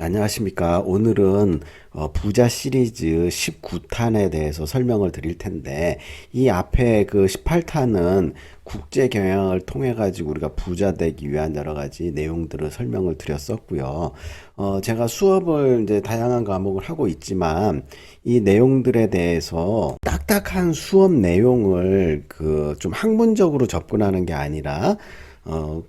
안녕하십니까. 오늘은 부자 시리즈 19탄에 대해서 설명을 드릴 텐데, 이 앞에 그 18탄은 국제 경영을 통해 가지고 우리가 부자 되기 위한 여러 가지 내용들을 설명을 드렸었고요. 제가 수업을 이제 다양한 과목을 하고 있지만, 이 내용들에 대해서 딱딱한 수업 내용을 그 좀 학문적으로 접근하는 게 아니라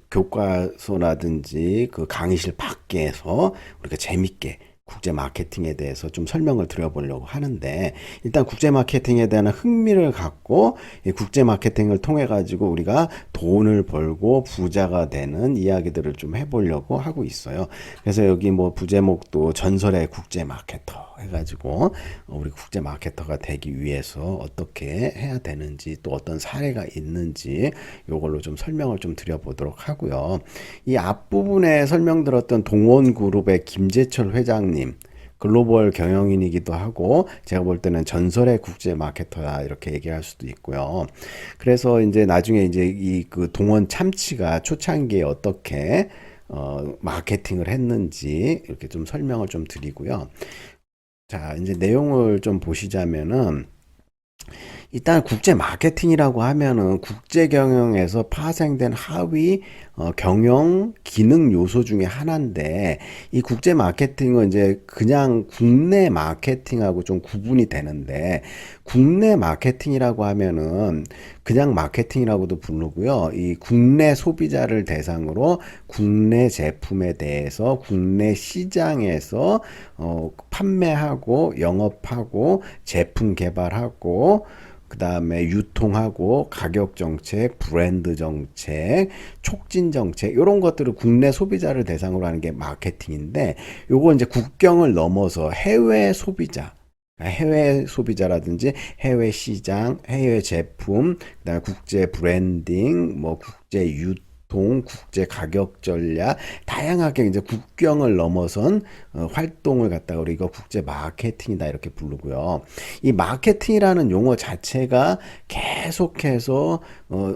교과서라든지 그 강의실 밖에서 우리가 재밌게 국제 마케팅에 대해서 좀 설명을 드려보려고 하는데, 일단 국제 마케팅에 대한 흥미를 갖고 이 국제 마케팅을 통해 가지고 우리가 돈을 벌고 부자가 되는 이야기들을 좀 해보려고 하고 있어요. 그래서 여기 뭐 부제목도 전설의 국제 마케터 해가지고 우리 국제 마케터가 되기 위해서 어떻게 해야 되는지, 또 어떤 사례가 있는지 요걸로 좀 설명을 좀 드려보도록 하고요. 이 앞부분에 설명드렸던 동원그룹의 김재철 회장님, 글로벌 경영인이기도 하고 제가 볼 때는 전설의 국제 마케터야 이렇게 얘기할 수도 있고요. 그래서 이제 나중에 이제 이 그 동원 참치가 초창기에 어떻게 마케팅을 했는지 이렇게 좀 설명을 좀 드리고요. 자, 이제 내용을 좀 보시자면은, 일단 국제 마케팅이라고 하면은 국제 경영에서 파생된 하위 경영 기능 요소 중에 하나인데, 이 국제 마케팅은 이제 그냥 국내 마케팅하고 좀 구분이 되는데, 국내 마케팅이라고 하면은 그냥 마케팅이라고도 부르고요. 이 국내 소비자를 대상으로 국내 제품에 대해서 국내 시장에서 판매하고 영업하고 제품 개발하고 그 다음에 유통하고 가격 정책, 브랜드 정책, 촉진 정책 이런 것들을 국내 소비자를 대상으로 하는 게 마케팅인데, 요거 이제 국경을 넘어서 해외 소비자, 해외 소비자라든지 해외 시장, 해외 제품, 그다음에 국제 브랜딩, 뭐 국제 유통, 국제 가격 전략, 다양하게 이제 국경을 넘어선 활동을 갖다가 우리가 국제 마케팅이다 이렇게 부르고요. 이 마케팅이라는 용어 자체가 계속해서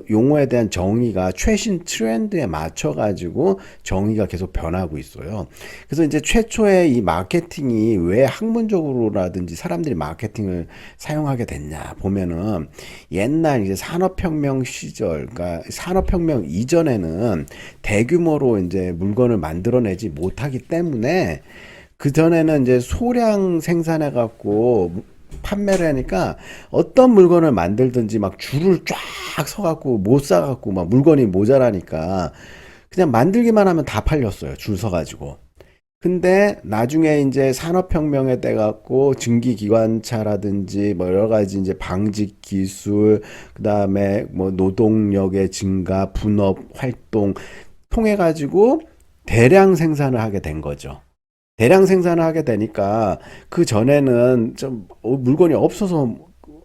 용어에 대한 정의가 최신 트렌드에 맞춰 가지고 정의가 계속 변하고 있어요. 그래서 이제 최초에 이 마케팅이 왜 학문적으로라든지 사람들이 마케팅을 사용하게 됐냐 보면은, 옛날 이제 산업혁명 시절, 그러니까 산업혁명 이전에는 대규모로 이제 물건을 만들어내지 못하기 때문에, 그 전에는 이제 소량 생산해 갖고 판매를 하니까 어떤 물건을 만들든지 막 줄을 쫙 서갖고 못 사갖고 막 물건이 모자라니까 그냥 만들기만 하면 다 팔렸어요. 줄 서가지고. 근데 나중에 이제 산업혁명에 돼 갖고 증기기관차라든지 뭐 여러 가지 이제 방직 기술, 그다음에 뭐 노동력의 증가, 분업 활동 통해 가지고 대량 생산을 하게 된 거죠. 대량 생산을 하게 되니까 그 전에는 좀 물건이 없어서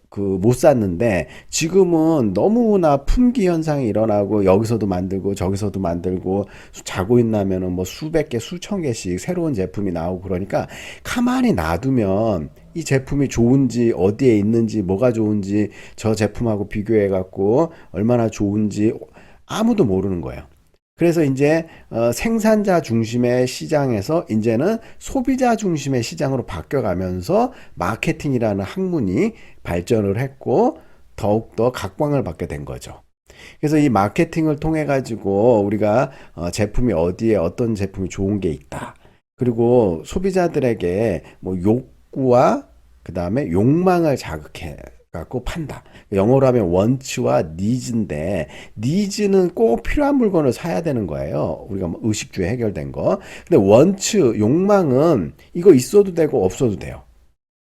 그 못 샀는데, 지금은 너무나 품귀 현상이 일어나고 여기서도 만들고 저기서도 만들고 자고 있나면은 뭐 수백 개 수천 개씩 새로운 제품이 나오고 그러니까, 가만히 놔두면 이 제품이 좋은지, 어디에 있는지, 뭐가 좋은지, 저 제품하고 비교해 갖고 얼마나 좋은지 아무도 모르는 거예요. 그래서 이제 생산자 중심의 시장에서 이제는 소비자 중심의 시장으로 바뀌어가면서 마케팅이라는 학문이 발전을 했고 더욱더 각광을 받게 된 거죠. 그래서 이 마케팅을 통해 가지고 우리가 제품이 어디에 어떤 제품이 좋은 게 있다. 그리고 소비자들에게 뭐 욕구와 그 다음에 욕망을 자극해 갖고 판다. 영어로 하면 원치와 니즈인데, 니즈는 꼭 필요한 물건을 사야 되는 거예요. 우리가 뭐 의식주에 해결된 거. 근데 원치, 욕망은 이거 있어도 되고 없어도 돼요.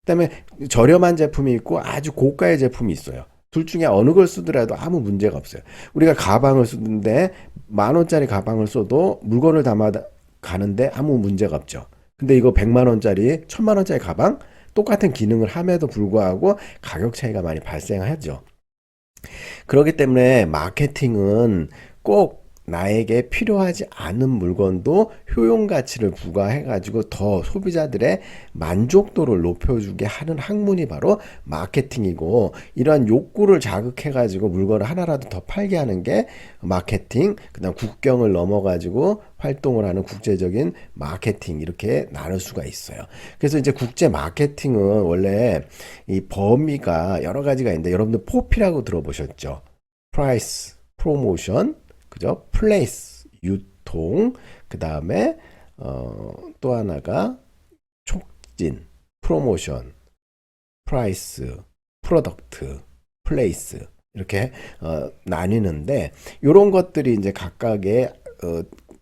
그다음에 저렴한 제품이 있고 아주 고가의 제품이 있어요. 둘 중에 어느 걸 쓰더라도 아무 문제가 없어요. 우리가 가방을 쓰는데 10,000원짜리 가방을 써도 물건을 담아 가는데 아무 문제가 없죠. 근데 이거 100만 원짜리, 1,000만 원짜리 가방 똑같은 기능을 함에도 불구하고 가격 차이가 많이 발생하죠. 그렇기 때문에 마케팅은 꼭 나에게 필요하지 않은 물건도 효용 가치를 부과해가지고 더 소비자들의 만족도를 높여주게 하는 학문이 바로 마케팅이고, 이러한 욕구를 자극해가지고 물건을 하나라도 더 팔게 하는 게 마케팅, 그다음 국경을 넘어가지고 활동을 하는 국제적인 마케팅, 이렇게 나눌 수가 있어요. 그래서 이제 국제 마케팅은 원래 이 범위가 여러 가지가 있는데, 여러분들 포피라고 들어보셨죠? 프라이스, 프로모션, 그죠? 플레이스, 유통, 그 다음에 또 하나가 촉진, 프로모션, 프라이스, 프로덕트, 플레이스, 이렇게 나뉘는데, 이런 것들이 이제 각각의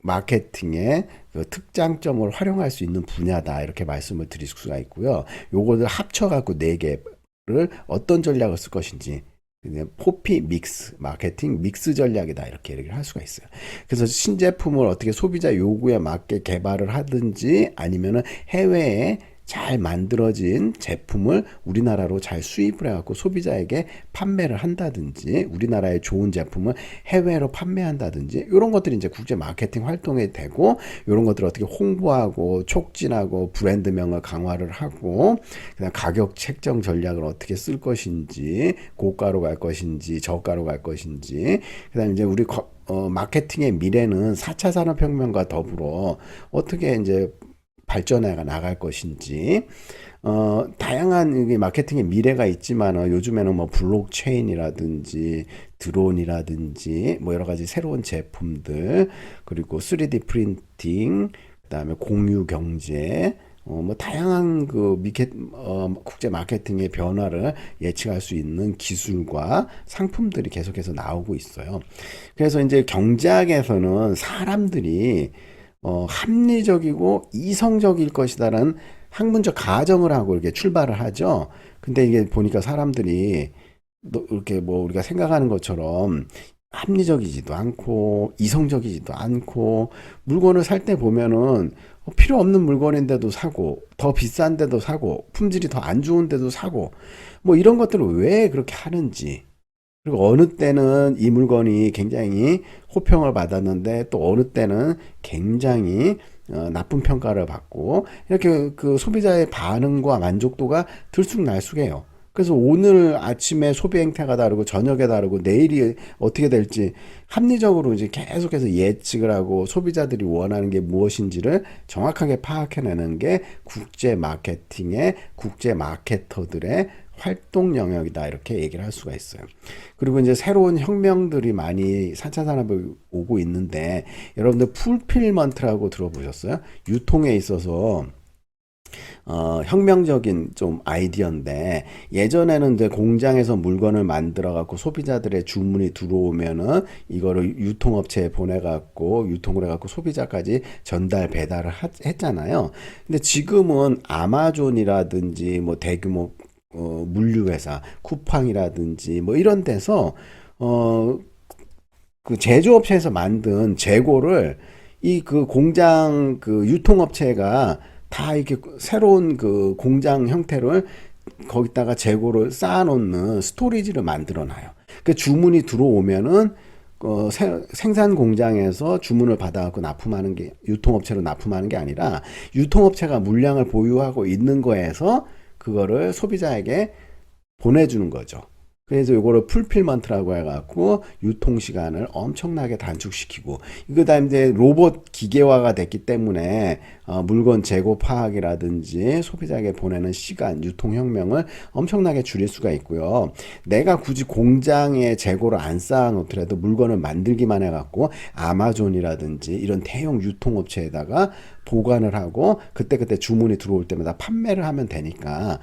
마케팅의 그 특장점을 활용할 수 있는 분야다, 이렇게 말씀을 드릴 수가 있고요. 요거를 합쳐갖고 네 개를 어떤 전략을 쓸 것인지, 그냥 포피 믹스 마케팅 믹스 전략이다, 이렇게 얘기를 할 수가 있어요. 그래서 신제품을 어떻게 소비자 요구에 맞게 개발을 하든지, 아니면은 해외에 잘 만들어진 제품을 우리나라로 잘 수입을 해갖고 소비자에게 판매를 한다든지, 우리나라의 좋은 제품을 해외로 판매한다든지, 이런 것들이 이제 국제 마케팅 활동이 되고, 이런 것들을 어떻게 홍보하고 촉진하고 브랜드명을 강화를 하고, 그다음 가격 책정 전략을 어떻게 쓸 것인지, 고가로 갈 것인지 저가로 갈 것인지, 그다음 이제 우리 마케팅의 미래는 4차 산업혁명과 더불어 어떻게 이제 발전해 나갈 것인지, 다양한 마케팅의 미래가 있지만, 요즘에는 뭐 블록체인이라든지 드론이라든지 뭐 여러 가지 새로운 제품들, 그리고 3D 프린팅, 그다음에 공유 경제, 뭐 다양한 국제 마케팅의 변화를 예측할 수 있는 기술과 상품들이 계속해서 나오고 있어요. 그래서 이제 경제학에서는 사람들이 합리적이고 이성적일 것이다라는 학문적 가정을 하고 이렇게 출발을 하죠. 근데 이게 보니까 사람들이 이렇게 뭐 우리가 생각하는 것처럼 합리적이지도 않고 이성적이지도 않고, 물건을 살 때 보면은 필요 없는 물건인데도 사고, 더 비싼데도 사고, 품질이 더 안 좋은데도 사고, 뭐 이런 것들을 왜 그렇게 하는지, 그리고 어느 때는 이 물건이 굉장히 호평을 받았는데 또 어느 때는 굉장히 나쁜 평가를 받고, 이렇게 그 소비자의 반응과 만족도가 들쑥날쑥해요. 그래서 오늘 아침에 소비 행태가 다르고 저녁에 다르고 내일이 어떻게 될지 합리적으로 이제 계속해서 예측을 하고, 소비자들이 원하는 게 무엇인지를 정확하게 파악해내는 게 국제 마케팅의 국제 마케터들의 활동 영역이다, 이렇게 얘기를 할 수가 있어요. 그리고 이제 새로운 혁명들이 많이 4차 산업에 오고 있는데, 여러분들 풀필먼트라고 들어보셨어요? 유통에 있어서 혁명적인 좀 아이디어인데, 예전에는 이제 공장에서 물건을 만들어 갖고 소비자들의 주문이 들어오면은 이거를 유통업체에 보내 갖고 유통을 해 갖고 소비자까지 전달 배달을 했잖아요. 근데 지금은 아마존이라든지 뭐 대규모 물류회사 쿠팡이라든지 뭐 이런 데서 그 제조업체에서 만든 재고를 이 그 공장 그 유통업체가 다 이렇게 새로운 그 공장 형태를 거기다가 재고를 쌓아놓는 스토리지를 만들어 놔요. 그 주문이 들어오면은 생산 공장에서 주문을 받아갖고 납품하는 게, 유통업체로 납품하는 게 아니라 유통업체가 물량을 보유하고 있는 거에서 그거를 소비자에게 보내주는 거죠. 그래서 이거를 풀필먼트라고 해갖고 유통시간을 엄청나게 단축시키고, 그 다음에 이제 로봇 기계화가 됐기 때문에 물건 재고 파악이라든지 소비자에게 보내는 시간, 유통혁명을 엄청나게 줄일 수가 있고요. 내가 굳이 공장에 재고를 안 쌓아놓더라도 물건을 만들기만 해갖고 아마존이라든지 이런 대형 유통업체에다가 보관을 하고 그때그때 주문이 들어올 때마다 판매를 하면 되니까,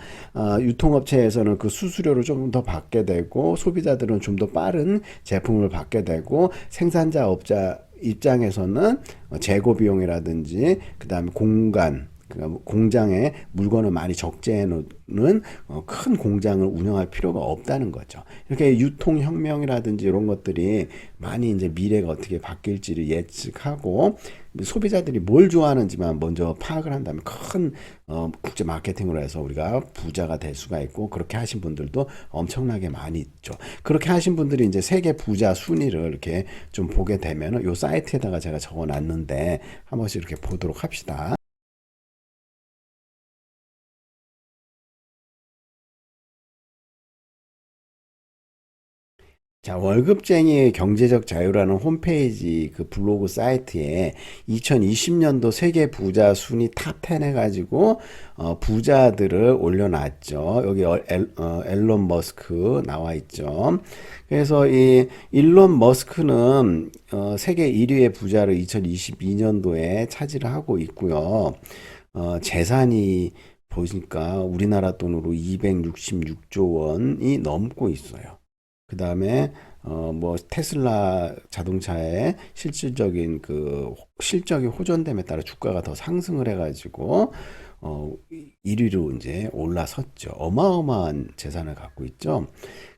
유통업체에서는 그 수수료를 좀 더 받게 되고, 소비자들은 좀 더 빠른 제품을 받게 되고, 생산자 업자 입장에서는 재고 비용이라든지 그다음에 공간, 그러니까 공장에 물건을 많이 적재해 놓는 큰 공장을 운영할 필요가 없다는 거죠. 이렇게 유통혁명이라든지 이런 것들이 많이 이제 미래가 어떻게 바뀔지를 예측하고 소비자들이 뭘 좋아하는지만 먼저 파악을 한다면 큰 국제 마케팅으로 해서 우리가 부자가 될 수가 있고, 그렇게 하신 분들도 엄청나게 많이 있죠. 그렇게 하신 분들이 이제 세계 부자 순위를 이렇게 좀 보게 되면 요 사이트에다가 제가 적어 놨는데 한 번씩 이렇게 보도록 합시다. 자, 월급쟁이의 경제적 자유라는 홈페이지 그 블로그 사이트에 2020년도 세계 부자 순위 탑10 해가지고 부자들을 올려놨죠. 여기 앨런 머스크 나와 있죠. 그래서 이 일론 머스크는 세계 1위의 부자를 2022년도에 차지를 하고 있고요. 재산이 보니까 우리나라 돈으로 266조 원이 넘고 있어요. 그 다음에 뭐 테슬라 자동차의 실질적인 그 실적이 호전됨에 따라 주가가 더 상승을 해가지고 1위로 이제 올라섰죠. 어마어마한 재산을 갖고 있죠.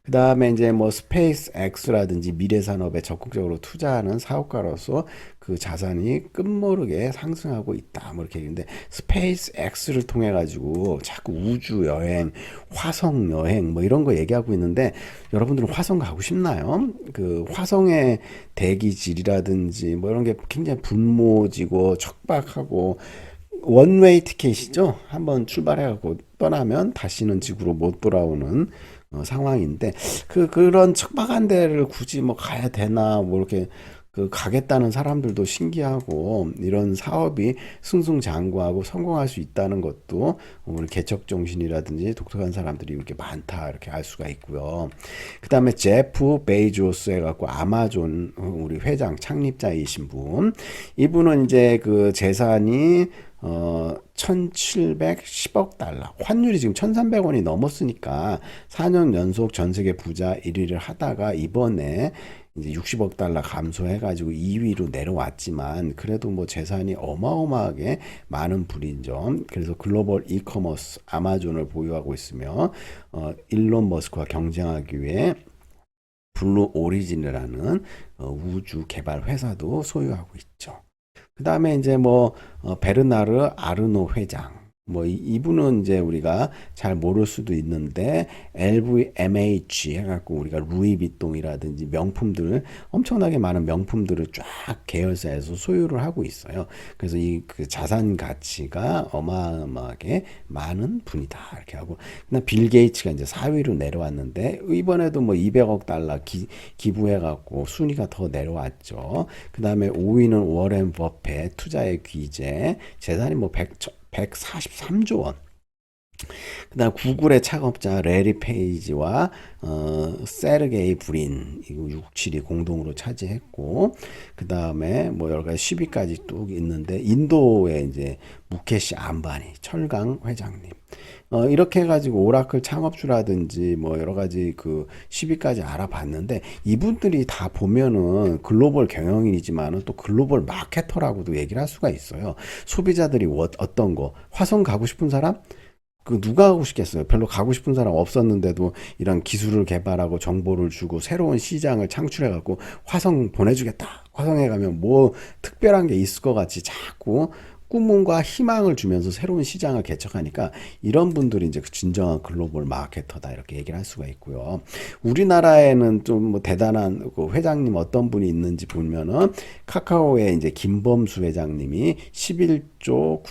그 다음에 이제 뭐 스페이스 X라든지 미래 산업에 적극적으로 투자하는 사업가로서 그 자산이 끝모르게 상승하고 있다. 뭐 이렇게 얘기했는데, 스페이스 X를 통해 가지고 자꾸 우주 여행, 화성 여행 뭐 이런 거 얘기하고 있는데, 여러분들은 화성 가고 싶나요? 그 화성의 대기질이라든지 뭐 이런 게 굉장히 분모지고 척박하고, 원웨이 티켓이죠. 한번 출발해갖고 떠나면 다시는 지구로 못 돌아오는 상황인데, 그런 척박한 데를 굳이 뭐 가야 되나, 뭐 이렇게 가겠다는 사람들도 신기하고, 이런 사업이 승승장구하고 성공할 수 있다는 것도 우리 개척 정신이라든지 독특한 사람들이 이렇게 많다, 이렇게 알 수가 있고요. 그 다음에 제프 베이조스 해갖고 아마존 우리 회장 창립자이신 분, 이분은 이제 그 재산이 1710억 달러. 환율이 지금 1300원이 넘었으니까 4년 연속 전 세계 부자 1위를 하다가 이번에 이제 60억 달러 감소해가지고 2위로 내려왔지만, 그래도 뭐 재산이 어마어마하게 많은 분이죠. 그래서 글로벌 이커머스 아마존을 보유하고 있으며, 일론 머스크와 경쟁하기 위해 블루 오리진이라는 우주 개발 회사도 소유하고 있죠. 그 다음에 이제 뭐 베르나르 아르노 회장, 뭐 이분은 이제 우리가 잘 모를 수도 있는데 LVMH 해갖고 우리가 루이비통이라든지 명품들을, 엄청나게 많은 명품들을 쫙 계열사에서 소유를 하고 있어요. 그래서 이 그 자산 가치가 어마어마하게 많은 분이다, 이렇게 하고. 그다음 빌 게이츠가 이제 4위로 내려왔는데, 이번에도 뭐 200억 달러 기부해갖고 순위가 더 내려왔죠. 그 다음에 5위는 워렌 버핏, 투자의 귀재, 재산이 뭐 143조 원. 그다음 구글의 창업자 레리 페이지와 세르게이 브린, 이거 6, 7위 공동으로 차지했고, 그다음에 뭐 여러 가지 10위까지 뚝 있는데, 인도의 이제 무케시 암바니 철강 회장님, 이렇게 해가지고 오라클 창업주라든지 뭐 여러 가지 그 10위까지 알아봤는데, 이분들이 다 보면은 글로벌 경영인이지만은 또 글로벌 마케터라고도 얘기를 할 수가 있어요. 소비자들이 어떤 거, 화성 가고 싶은 사람? 그 누가 하고 싶겠어요? 별로 가고 싶은 사람 없었는데도 이런 기술을 개발하고 정보를 주고 새로운 시장을 창출해 갖고 화성 보내주겠다, 화성에 가면 뭐 특별한 게 있을 것 같이 자꾸 꿈과 희망을 주면서 새로운 시장을 개척하니까, 이런 분들이 이제 진정한 글로벌 마케터다, 이렇게 얘기를 할 수가 있고요. 우리나라에는 좀 뭐 대단한 그 회장님 어떤 분이 있는지 보면은, 카카오의 이제 김범수 회장님이 11조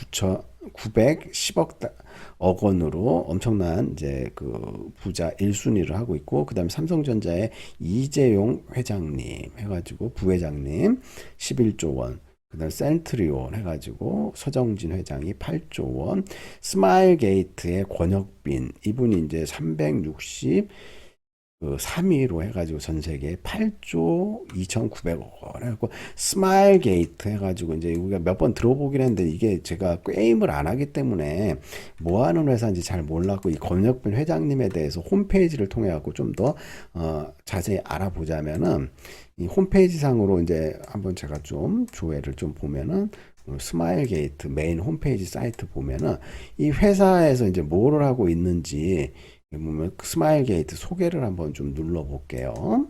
910억 원으로 엄청난 이제 그 부자 1순위를 하고 있고, 그다음에 삼성전자의 이재용 회장님 해가지고 부회장님 11조 원, 그다음 센트리온 해가지고 서정진 회장이 8조 원, 스마일 게이트의 권혁빈, 이분이 이제 360 그 3위로 해가지고 전 세계 8조 2,900억 원 해갖고 스마일 게이트 해가지고 이제 우리가 몇 번 들어보긴 했는데 이게 제가 게임을 안 하기 때문에 뭐 하는 회사인지 잘 몰랐고 이 권혁빈 회장님에 대해서 홈페이지를 통해 갖고 좀 더 자세히 알아보자면은 이 홈페이지 상으로 이제 한번 제가 좀 조회를 좀 보면은 스마일 게이트 메인 홈페이지 사이트 보면은 이 회사에서 이제 뭐를 하고 있는지 보면 스마일 게이트 소개를 한번 좀 눌러 볼게요.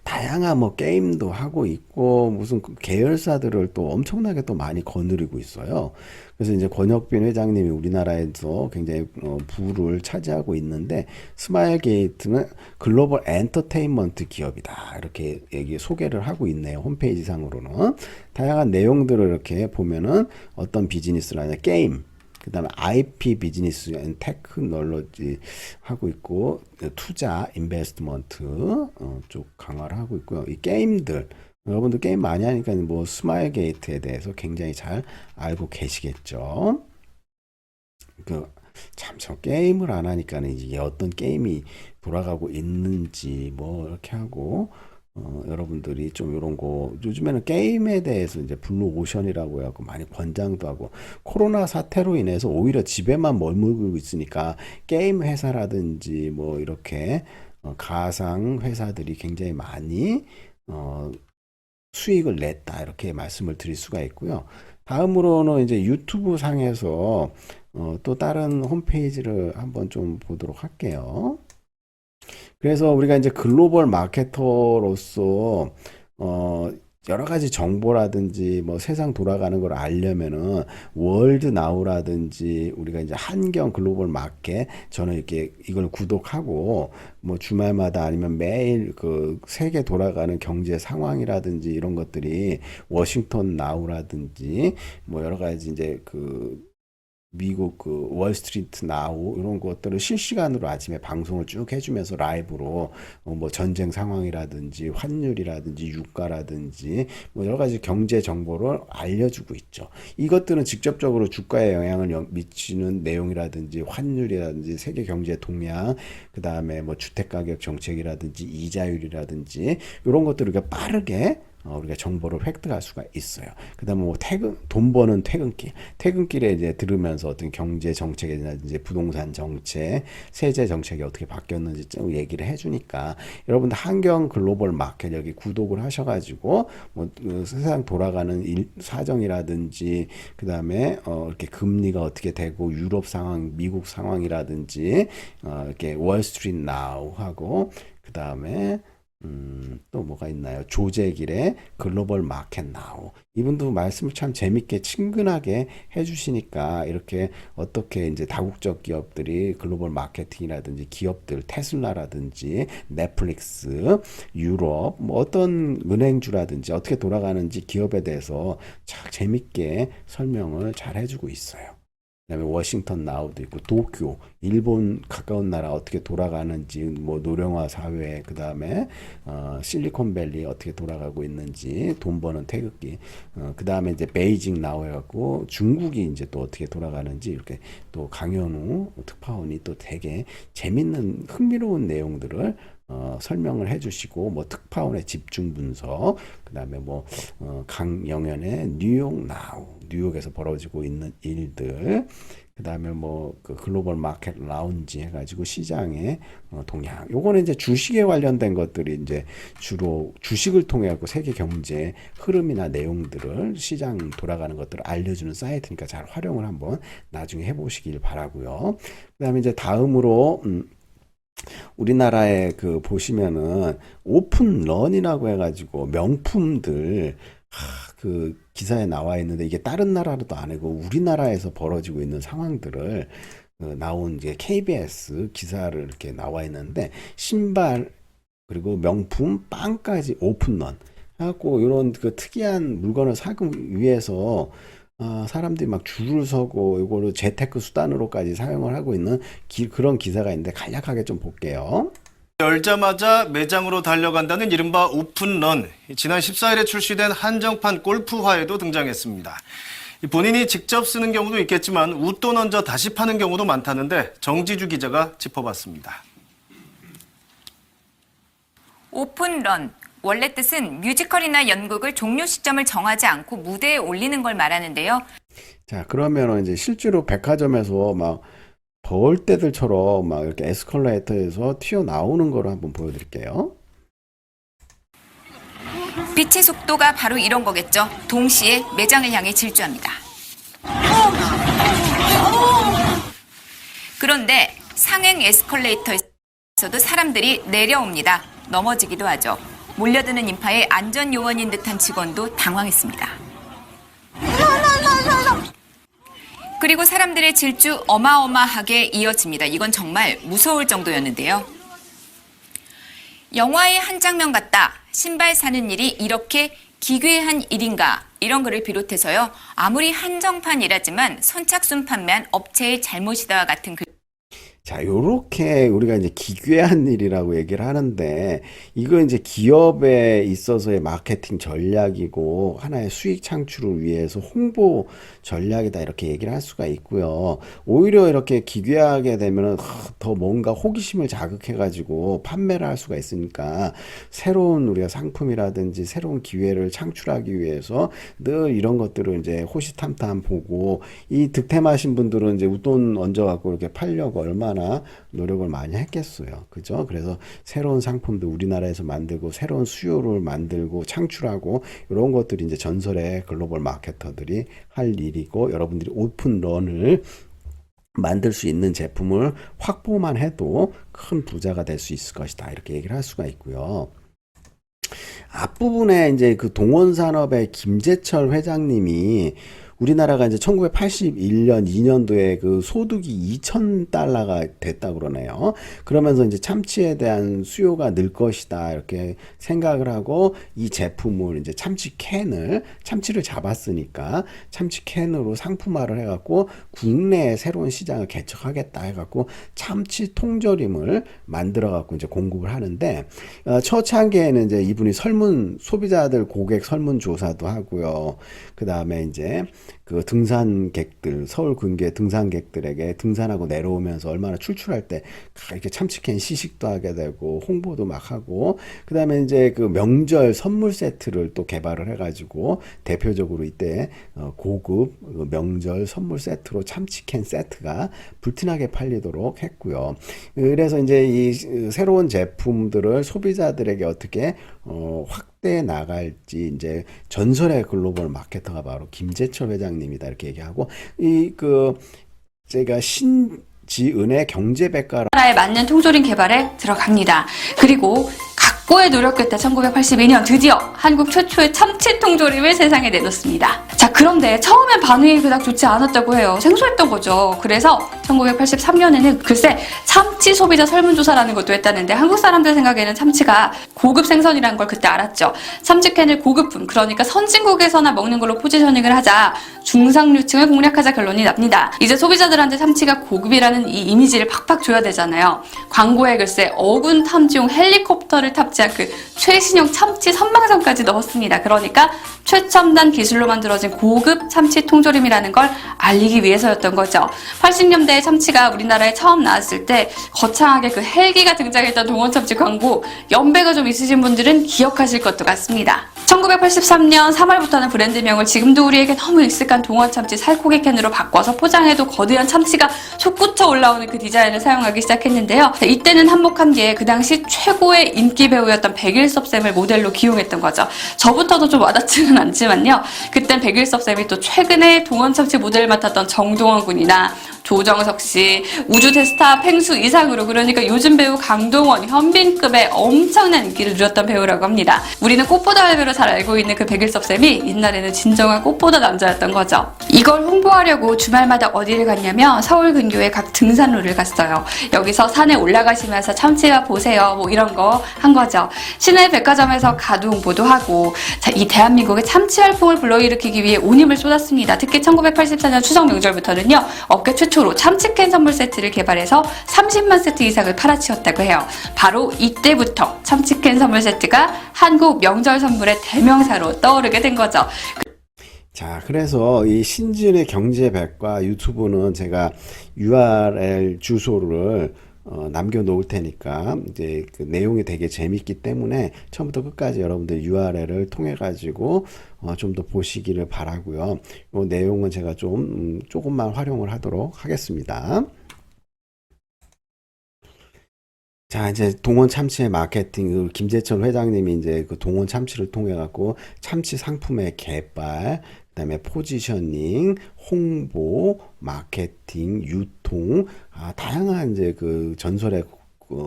다양한 뭐 게임도 하고 있고 무슨 그 계열사들을 또 엄청나게 또 많이 거느리고 있어요. 그래서 이제 권혁빈 회장님이 우리나라에서 굉장히 부를 차지하고 있는데 스마일 게이트는 글로벌 엔터테인먼트 기업이다. 이렇게 얘기 소개를 하고 있네요. 홈페이지 상으로는. 다양한 내용들을 이렇게 보면은 어떤 비즈니스를 하냐 게임 그 다음에 IP 비즈니스 앤 테크놀로지 하고 있고 투자 인베스트먼트 쪽 강화를 하고 있고요. 이 게임들 여러분들 게임 많이 하니까 뭐 스마일 게이트에 대해서 굉장히 잘 알고 계시겠죠. 참 저 게임을 안 하니까는 이게 어떤 게임이 돌아가고 있는지 뭐 이렇게 하고 여러분들이 좀 이런 거 요즘에는 게임에 대해서 이제 블루 오션이라고 해갖고 많이 권장도 하고 코로나 사태로 인해서 오히려 집에만 머물고 있으니까 게임 회사라든지 뭐 이렇게 가상 회사들이 굉장히 많이 수익을 냈다 이렇게 말씀을 드릴 수가 있고요. 다음으로는 이제 유튜브 상에서 또 다른 홈페이지를 한번 좀 보도록 할게요. 그래서 우리가 이제 글로벌 마케터로서 여러 가지 정보라든지 뭐 세상 돌아가는 걸 알려면은 월드 나우라든지 우리가 이제 한경 글로벌 마켓 저는 이렇게 이걸 구독하고 뭐 주말마다 아니면 매일 그 세계 돌아가는 경제 상황이라든지 이런 것들이 워싱턴 나우라든지 뭐 여러 가지 이제 그 미국 그 월스트리트 나우 이런 것들을 실시간으로 아침에 방송을 쭉 해주면서 라이브로 뭐 전쟁 상황이라든지 환율이라든지 유가라든지 뭐 여러 가지 경제 정보를 알려주고 있죠. 이것들은 직접적으로 주가에 영향을 미치는 내용이라든지 환율이라든지 세계 경제 동향 그 다음에 뭐 주택 가격 정책이라든지 이자율이라든지 이런 것들을 우리가 빠르게 우리가 정보를 획득할 수가 있어요. 그 다음에 뭐 돈 버는 퇴근길에 이제 들으면서 어떤 경제 정책이라든지 부동산 정책, 세제 정책이 어떻게 바뀌었는지 좀 얘기를 해주니까 여러분들 한경 글로벌 마켓 여기 구독을 하셔가지고 뭐 세상 돌아가는 사정이라든지 그 다음에 이렇게 금리가 어떻게 되고 유럽 상황, 미국 상황이라든지 이렇게 월스트리트 나우 하고 그 다음에 또 뭐가 있나요? 조재길의 글로벌 마켓 나우. 이분도 말씀을 참 재밌게 친근하게 해주시니까 이렇게 어떻게 이제 다국적 기업들이 글로벌 마케팅이라든지 기업들 테슬라라든지 넷플릭스, 유럽 뭐 어떤 은행주라든지 어떻게 돌아가는지 기업에 대해서 참 재밌게 설명을 잘 해주고 있어요. 그다음에 워싱턴 나우도 있고 도쿄 일본 가까운 나라 어떻게 돌아가는지 뭐 노령화 사회 그다음에 실리콘밸리 어떻게 돌아가고 있는지 돈 버는 태극기 그다음에 이제 베이징 나우 해갖고 중국이 이제 또 어떻게 돌아가는지 이렇게 또 강현우 특파원이 또 되게 재밌는 흥미로운 내용들을 설명을 해주시고 뭐 특파원의 집중 분석 그다음에 뭐 강영현의 뉴욕 나우 뉴욕에서 벌어지고 있는 일들 그다음에 뭐 그 글로벌 마켓 라운지 해가지고 시장의 동향 요거는 이제 주식에 관련된 것들이 이제 주로 주식을 통해 갖고 세계 경제 흐름이나 내용들을 시장 돌아가는 것들을 알려주는 사이트니까 잘 활용을 한번 나중에 해보시길 바라고요. 그다음에 이제 다음으로 우리나라에 그 보시면은 오픈런이라고 해가지고 명품들 그 기사에 나와 있는데 이게 다른 나라도 아니고 우리나라에서 벌어지고 있는 상황들을 나온 이제 KBS 기사를 이렇게 나와 있는데 신발 그리고 명품 빵까지 오픈런 해갖고 이런 그 특이한 물건을 사기 위해서 사람들이 막 줄을 서고 이거를 재테크 수단으로까지 사용을 하고 있는 그런 기사가 있는데 간략하게 좀 볼게요. 열자마자 매장으로 달려간다는 이른바 오픈런. 지난 14일에 출시된 한정판 골프화에도 등장했습니다. 본인이 직접 쓰는 경우도 있겠지만 웃돈 얹어 다시 파는 경우도 많다는데 정지주 기자가 짚어봤습니다. 오픈런. 원래 뜻은 뮤지컬이나 연극을 종료 시점을 정하지 않고 무대에 올리는 걸 말하는데요. 자, 그러면은 이제 실제로 백화점에서 막 더울 때들처럼 막 이렇게 에스컬레이터에서 튀어나오는 거를 한번 보여드릴게요. 빛의 속도가 바로 이런 거겠죠. 동시에 매장을 향해 질주합니다. 그런데 상행 에스컬레이터에서도 사람들이 내려옵니다. 넘어지기도 하죠. 몰려드는 인파의 안전 요원인 듯한 직원도 당황했습니다. 그리고 사람들의 질주 어마어마하게 이어집니다. 이건 정말 무서울 정도였는데요. 영화의 한 장면 같다. 신발 사는 일이 이렇게 기괴한 일인가. 이런 글을 비롯해서요. 아무리 한정판이라지만 선착순 판매한 업체의 잘못이다 같은 글. 자, 요렇게 우리가 이제 기괴한 일이라고 얘기를 하는데, 이거 이제 기업에 있어서의 마케팅 전략이고, 하나의 수익 창출을 위해서 홍보 전략이다, 이렇게 얘기를 할 수가 있고요. 오히려 이렇게 기괴하게 되면은 더 뭔가 호기심을 자극해가지고 판매를 할 수가 있으니까, 새로운 우리가 상품이라든지 새로운 기회를 창출하기 위해서 늘 이런 것들을 이제 호시탐탐 보고, 이 득템하신 분들은 이제 웃돈 얹어갖고 이렇게 팔려고 얼마나 노력을 많이 했겠어요. 그죠? 그래서 새로운 상품도 우리나라에서 만들고 새로운 수요를 만들고 창출하고 이런 것들이 이제 전설의 글로벌 마케터들이 할 일이고, 여러분들이 오픈런을 만들 수 있는 제품을 확보만 해도 큰 부자가 될 수 있을 것이다. 이렇게 얘기를 할 수가 있고요. 앞부분에 이제 그 동원산업의 김재철 회장님이 우리나라가 이제 1981년 2년도에 그 소득이 2,000달러가 됐다 그러네요. 그러면서 이제 참치에 대한 수요가 늘 것이다 이렇게 생각을 하고, 이 제품을 이제 참치를 잡았으니까 참치 캔으로 상품화를 해갖고 국내에 새로운 시장을 개척하겠다 해갖고 참치 통조림을 만들어갖고 이제 공급을 하는데, 초창기에는 이제 이분이 소비자들 고객 설문 조사도 하고요. 그 다음에 이제 그 등산객들, 서울 근교 등산객들에게 등산하고 내려오면서 얼마나 출출할 때 이렇게 참치캔 시식도 하게 되고 홍보도 막 하고, 그 다음에 이제 그 명절 선물 세트를 또 개발을 해가지고 대표적으로 이때 고급 명절 선물 세트로 참치캔 세트가 불티나게 팔리도록 했고요. 그래서 이제 이 새로운 제품들을 소비자들에게 어떻게 확대해 나갈지 이제 전설의 글로벌 마케터가 바로 김재철 회장님이다 이렇게 얘기하고, 제가 신지은의 경제백과라 나라에 맞는 통조림 개발에 들어갑니다. 그리고 각고의 노력 끝에 1982년 드디어 한국 최초의 참치 통조림을 세상에 내놓습니다. 자, 그런데 처음엔 반응이 그닥 좋지 않았다고 해요. 생소했던 거죠. 그래서 1983년에는 글쎄 참치 소비자 설문조사라는 것도 했다는데, 한국 사람들 생각에는 참치가 고급 생선이라는 걸 그때 알았죠. 참치캔을 고급품, 그러니까 선진국에서나 먹는 걸로 포지셔닝을 하자 중상류층을 공략하자 결론이 납니다. 이제 소비자들한테 참치가 고급이라는 이 이미지를 팍팍 줘야 되잖아요. 광고에 글쎄 어군 탐지용 헬리콥터를 탑재한 그 최신형 참치 선망성까지 넣었습니다. 그러니까 최첨단 기술로 만들어진 고급 참치 통조림이라는 걸 알리기 위해서였던 거죠. 80년대에 참치가 우리나라에 처음 나왔을 때 거창하게 그 헬기가 등장했던 동원참치 광고, 연배가 좀 있으신 분들은 기억하실 것도 같습니다. 1983년 3월부터는 브랜드명을 지금도 우리에게 너무 익숙한 동원참치 살코기 캔으로 바꿔서 포장해도 거대한 참치가 솟구쳐 올라오는 그 디자인을 사용하기 시작했는데요. 이때는 한몫한 게 그 당시 최고의 인기 배우였던 백일섭 쌤을 모델로 기용했던 거죠. 저부터도 좀 와닿지는 않지만요. 그땐 백일섭 쌤이 또 최근에 동원참치 모델을 맡았던 정동원 군이나 조정석 씨, 우주대스타 펭수 이상으로, 그러니까 요즘 배우 강동원, 현빈급의 엄청난 인기를 누렸던 배우라고 합니다. 우리는 꽃보다 할배로 잘 알고 있는 그 백일섭 쌤이 옛날에는 진정한 꽃보다 남자였던 거죠. 이걸 홍보하려고 주말마다 어디를 갔냐면 서울 근교의 각 등산로를 갔어요. 여기서 산에 올라가시면서 참치가 보세요, 뭐 이런 거 한 거죠. 시내 백화점에서 가두 홍보도 하고, 자, 이 대한민국의 참치 열풍을 불러일으키기 위해 온 힘을 쏟았습니다. 특히 1984년 추석 명절부터는요, 업계 최초로 참치캔 선물 세트를 개발해서 30만 세트 이상을 팔아치웠다고 해요. 바로 이때부터 참치캔 선물 세트가 한국 명절 선물의 대명사로 떠오르게 된 거죠. 자, 그래서 이 신진의 경제백과 유튜브는 제가 URL 주소를 남겨놓을 테니까 이제 그 내용이 되게 재밌기 때문에 처음부터 끝까지 여러분들 URL을 통해 가지고 좀 더 보시기를 바라고요. 이 내용은 제가 좀 조금만 활용을 하도록 하겠습니다. 자, 이제 동원 참치의 마케팅, 김재철 회장님이 이제 그 동원 참치를 통해 갖고 참치 상품의 개발, 그다음에 포지셔닝, 홍보, 마케팅, 유통, 다양한 이제 그 전설의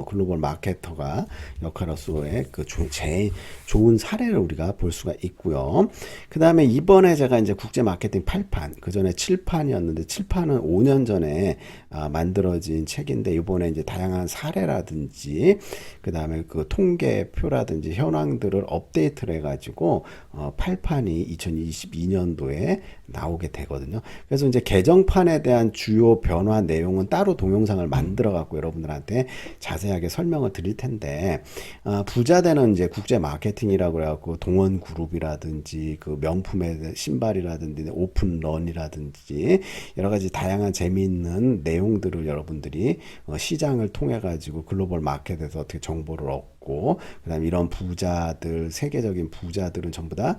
글로벌 마케터가 역할로서의 그 제일 좋은 사례를 우리가 볼 수가 있고요. 그 다음에 이번에 제가 이제 국제 마케팅 8판, 그 전에 7판이었는데 7판은 5년 전에 만들어진 책인데 이번에 이제 다양한 사례라든지 그 다음에 그 통계표라든지 현황들을 업데이트를 해가지고 8판이 2022년도에 나오게 되거든요. 그래서 이제 개정판에 대한 주요 변화 내용은 따로 동영상을 만들어 갖고 여러분들한테 자세하게 설명을 드릴 텐데 부자되는 이제 국제 마케팅이라고 그래갖고 동원그룹이라든지 그 명품의 신발이라든지 오픈런이라든지 여러 가지 다양한 재미있는 내용들을 여러분들이 시장을 통해 가지고 글로벌 마켓에서 어떻게 정보를 얻고 그다음에 이런 부자들 세계적인 부자들은 전부 다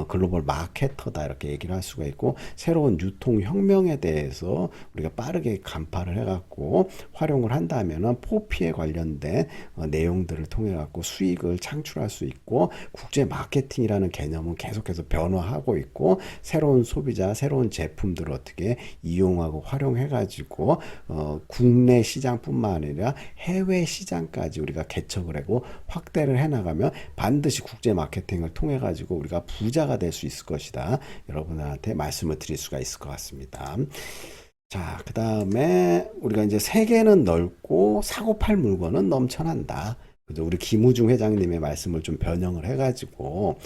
글로벌 마케터다 이렇게 얘기를 할 수가 있고 새로운 유통 혁명에 대해서 우리가 빠르게 간파를 해갖고 활용을 한다면은 포피에 관련된 내용들을 통해 갖고 수익을 창출할 수 있고 국제 마케팅이라는 개념은 계속해서 변화하고 있고 새로운 소비자 새로운 제품들을 어떻게 이용하고 활용해 가지고 국내 시장뿐만 아니라 해외 시장까지 우리가 개척을 하고 확대를 해나가면 반드시 국제 마케팅을 통해 가지고 우리가 부자가 될 수 있을 것이다. 여러분한테 말씀을 드릴 수가 있을 것 같습니다. 자, 그 다음에 우리가 이제 세계는 넓고 사고 팔 물건은 넘쳐난다. 그죠? 우리 김우중 회장님의 말씀을 좀 변형을 해가지고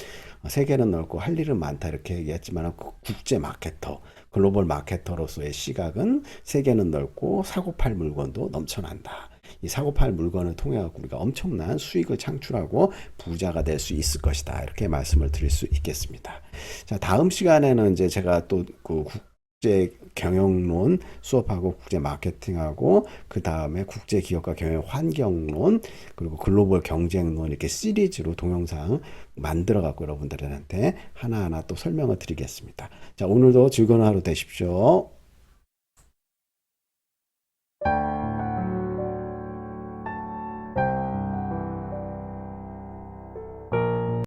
세계는 넓고 할 일은 많다 이렇게 얘기했지만 국제 마케터, 글로벌 마케터로서의 시각은 세계는 넓고 사고 팔 물건도 넘쳐난다. 이 사고 팔 물건을 통해 갖고 우리가 엄청난 수익을 창출하고 부자가 될 수 있을 것이다. 이렇게 말씀을 드릴 수 있겠습니다. 자, 다음 시간에는 이제 제가 또 그 국제 경영론 수업하고 국제 마케팅하고 그 다음에 국제 기업과 경영 환경론 그리고 글로벌 경쟁론 이렇게 시리즈로 동영상 만들어 갖고 여러분들한테 하나하나 또 설명을 드리겠습니다. 자, 오늘도 즐거운 하루 되십시오.